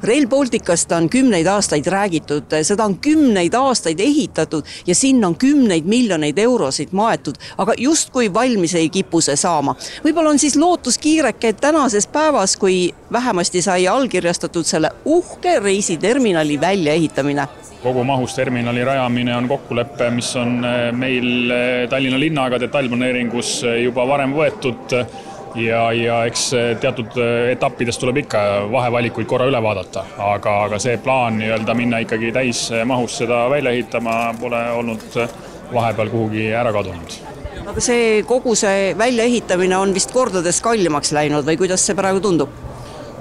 Rail Balticast on 10 aastaid räägitud, seda on 10 aastaid ehitatud ja sinna on 10 miljoneid eurosid maetud, aga justkui valmis ei kipu see saama. Võib-olla on siis lootus kiireke, et tänases päevas, kui vähemasti sai allkirjastatud selle uhke reisiterminali väljaehitamine. Kogu mahus terminali rajamine on kokkulepe, mis on meil Tallinna linnaga detailplaneeringus juba varem võetud ja eks teatud etappidest tuleb ikka vahevalikuid korra üle vaadata, aga see plaan minna ikkagi täis mahus seda välja ehitama pole olnud vahepeal kuhugi ära kadunud. Aga kogu see väljaehitamine on vist kordades kallimaks läinud või kuidas see praegu tundub?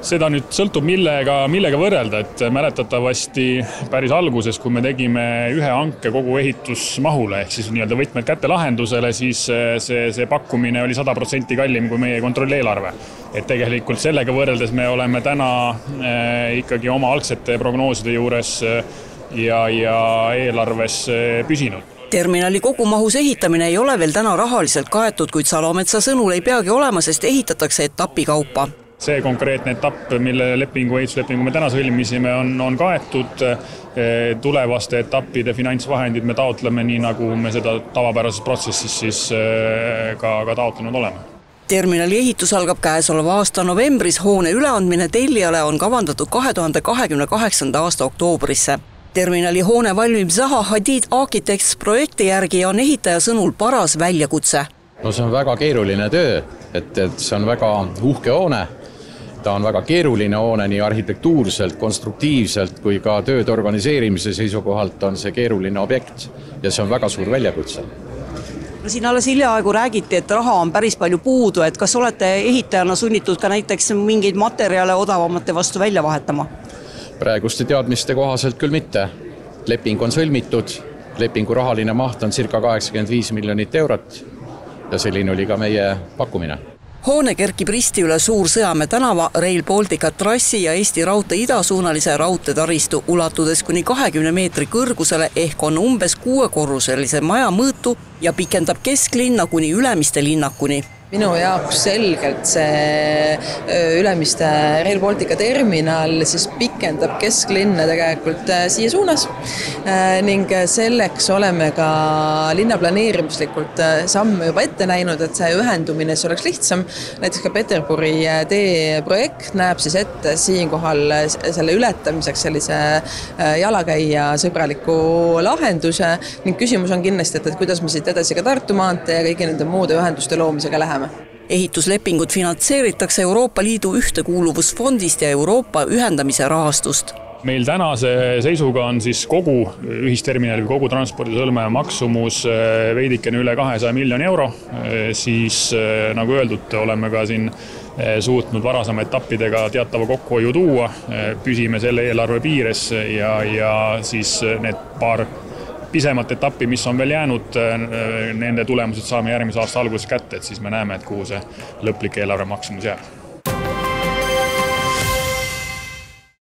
Seda nüüd sõltub millega võrrelda, et mäletatavasti päris alguses, kui me tegime ühe hanke kogu ehitusmahule, ehk siis võtmed kätte lahendusele, siis see pakkumine oli 100% kallim kui meie kontrolleelarve. Et tegelikult sellega võrreldes me oleme täna ikkagi oma algsete prognooside juures ja eelarves püsinud. Terminali kogumahus ehitamine ei ole veel täna rahaliselt kaetud, kuid Salometsa sõnul ei peagi olema, sest ehitatakse etapi kaupa. See konkreetne etapp, mille ehituslepingu me täna sõlmisime, on kaetud. Tulevaste etappide finantsvahendid me taotleme nii, nagu me seda tavapärases protsessis siis ka taotlenud oleme. Terminali ehitus algab käesoleva aasta novembris, hoone üleandmine tellijale on kavandatud 2028. aasta oktoobrisse. Terminali hoone valmib Zaha Hadid Architects projekti järgi on ehitaja sõnul paras väljakutse. No see on väga keeruline töö, et see on väga uhke hoone. Ta on väga keeruline hoone nii arhitektuurselt, konstruktiivselt kui ka tööd organiseerimise seisukohalt on see keeruline objekt ja see on väga suur väljakutse. No siin alles hiljaaegu räägiti, et raha on päris palju puudu, et kas olete ehitajana sunnitud ka näiteks mingeid materjale odavamate vastu välja vahetama? Praeguste teadmiste kohaselt küll mitte. Leping on sõlmitud, lepingu rahaline maht on circa 85 miljonit eurot ja selline oli ka meie pakkumine. Hoone kerkib risti üle Suur-Sõjamäe tänava, Rail Baltica trassi ja Eesti Raudtee idasuunalise raudteetaristu ulatudes kuni 20 meetri kõrgusele ehk on umbes 6-korruselise maja mõõtu ja pikendab kesklinna kuni Ülemiste linnakuni. Minu jaoks selgelt see Ülemiste Rail Baltica terminal siis pikendab kesklinna tegelikult siia suunas ning selleks oleme ka linna planeerimuslikult samme juba ette näinud, et see ühendumine oleks lihtsam. Näiteks ka Peterburi tee projekt näeb siis ette siinkohal selle ületamiseks sellise jalakäija sõbraliku lahenduse ning küsimus on kindlasti, et kuidas me siit edasi ka Tartu maantee ja kõigi nende muude ühenduste loomisega läheme. Ehituslepingud finantseeritakse Euroopa Liidu ühtekuuluvusfondist ja Euroopa ühendamise rahastust. Meil tänase seisuga on siis kogu ühisterminali või kogu transpordisõlme maksumus veidikene üle 200 miljoni euro. Siis nagu öeldud, oleme ka siin suutnud varasema etappidega teatava kokkuhoiu tuua. Püsime selle eelarve piires ja siis need paar pisemat etappi, mis on veel jäänud, nende tulemused saame järgmise aasta alguses kätte, et siis me näeme, et kuhu see lõplik eelarve maksumus jääb.